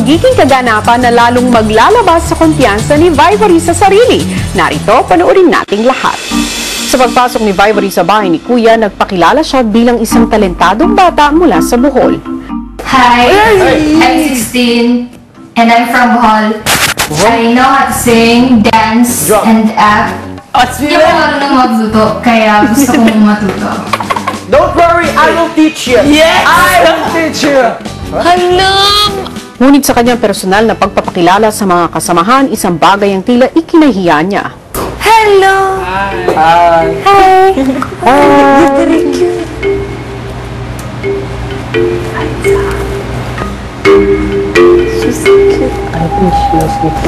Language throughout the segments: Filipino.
magiging kaganapan na lalong maglalabas sa kumpiyansa ni Vibory sa sarili. Narito, panoorin nating lahat. Sa pagpasok ni Vibory sa bahay ni Kuya, nagpakilala siya bilang isang talentadong bata mula sa Bohol. Hi, I'm 16 and I'm from Bohol. I know how to sing, dance, and act. Hindi ako marunong magluto, kaya gusto kong matuto. Don't worry, I will teach you. Yes! I will teach you. Ngunit sa kanyang personal na pagpapakilala sa mga kasamahan, isang bagay ang tila ikinahiya niya. Hello! Hi. Hi! Hi! She's so cute. I think she was with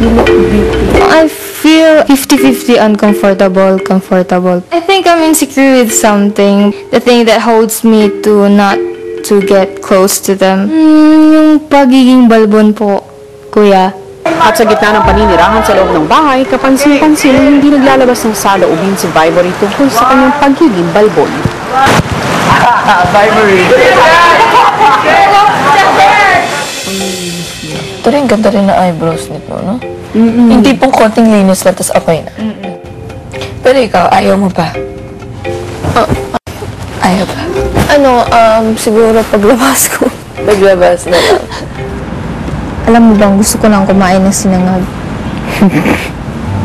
You look beautiful. I feel 50-50 uncomfortable, comfortable. I think I'm insecure with something. The thing that holds me to not to get close to them. Yung pagiging balbon po, Kuya. At sa gitna ng paninirahan sa loob ng bahay, kapansin-pansin na hindi naglalabas ng saloobin si Vibory tungkol sa kanyang pagiging balbon. Vibory. Ito rin, ganda rin na eyebrows nito, no? Hindi pong konting linis lang, tas okay na. Pero ikaw, ayaw mo pa? Ayaw pa? Siguro paglabas ko. Paglabas na lang. Alam mo bang gusto ko nang kumain ng sinangag?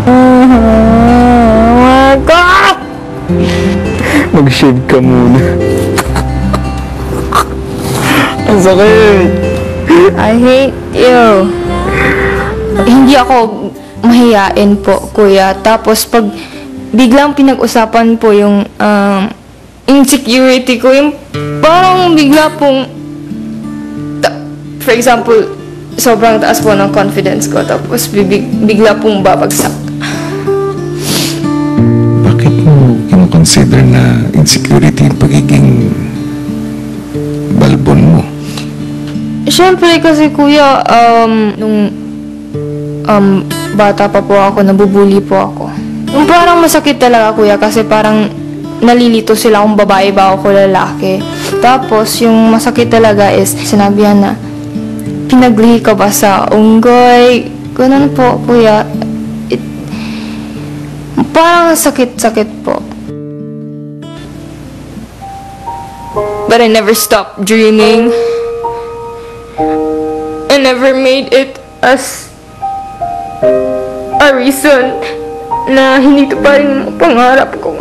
Oh my God! Mag-shave ka muna. Ang sakit. I hate you. Hindi ako mahiyain po, Kuya. Tapos pag biglang pinag-usapan po yung insecurity ko, yung parang bigla pong, for example, sobrang taas po ng confidence ko, tapos bigla pong babagsak. Bakit mo kinoconsider na insecurity yung pagiging balbon mo? Siyempre kasi, Kuya, nung bata pa po ako, nabubuli po ako. Yung parang masakit talaga, Kuya, kasi parang nalilito sila kung babae ba ako lalaki. Tapos, yung masakit talaga is, sinabihan na, pinaglihi ka ba sa unggoy? Ganun po, Kuya. Parang sakit-sakit po. But I never stopped dreaming. I never made it as a reason na hindi ko pa rin yung pangarap ko.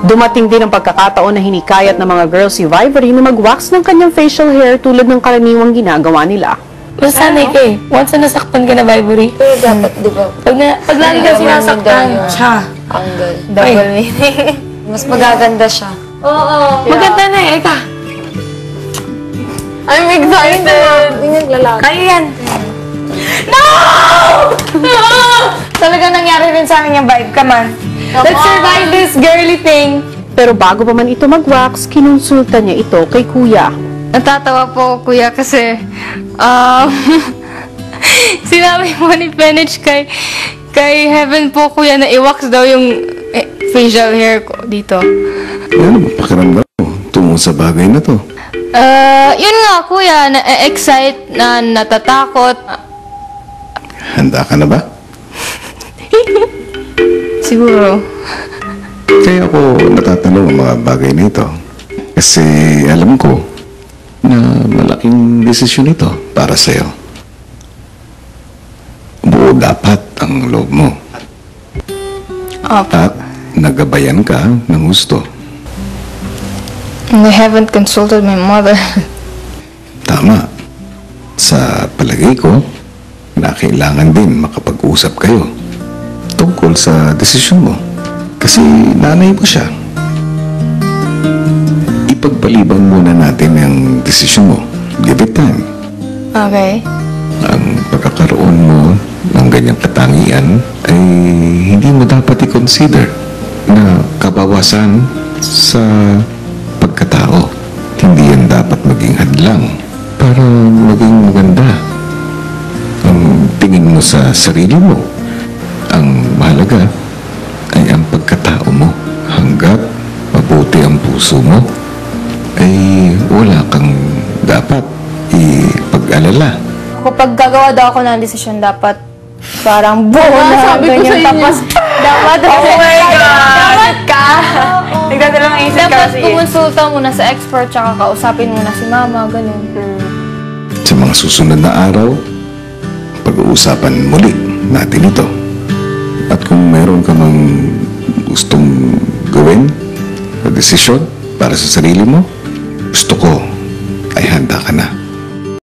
Dumating din ang pagkakataon na hinikayat ng mga girls si Vibory na mag-wax ng kanyang facial hair tulad ng karaniwang ginagawa nila. Masanay ka eh. Once na nasaktan ka na, Vibory. Pero dapat, di ba? Pag lagi ka sinasaktan, siya. Angle. Double meaning. Mas magaganda siya. Oo. Maganda na eh. Eka. I'm excited! Hindi naglalaki. Kaya yan. No! Talaga nangyari rin sa akin yung vibe. Come on. Let's survive this girly thing. Pero bago pa man ito mag-wax, kinonsulta niya ito kay Kuya. Natatawa po, Kuya, kasi sinabi mo ni Penich kay Heaven po, Kuya, na i-wax daw yung facial hair ko dito. Ano, pakiramdam mo tungo sa bagay na to? Yun nga, Kuya, na-excite, na natatakot. Handa ka na ba? Siguro. Kaya ako natatanong ang mga bagay na ito. Kasi alam ko na malaking desisyon ito para sa'yo. Buo dapat ang loob mo. At nagabayan ka ng gusto. I haven't consulted my mother. Tama. Sa palagay ko, na kailangan din makapag-usap kayo tungkol sa desisyon mo. Kasi nanay mo siya. Ipagpalibang muna natin ang desisyon mo. Give it time. Okay. Ang pagkakaroon mo ng ganyang katangian ay hindi mo dapat i-consider na kabawasan sa pagkatao. Hindi yan dapat maging hadlang para maging maganda ang tingin mo sa sarili mo. Ang mahalaga puso mo, ay wala kang dapat ipag-alala. Kapag gagawa daw ako ng desisyon, dapat parang buo na sabi ko sa inyo. Tapos, dapat dapat ka. Nagdadalang isip Dapat kumonsulta muna sa expert, tsaka kausapin muna si mama, ganun. Sa mga susunod na araw, pag-uusapan muli natin ito. At kung meron ka mang gustong gawin na desisyon para sa sarili mo, gusto ko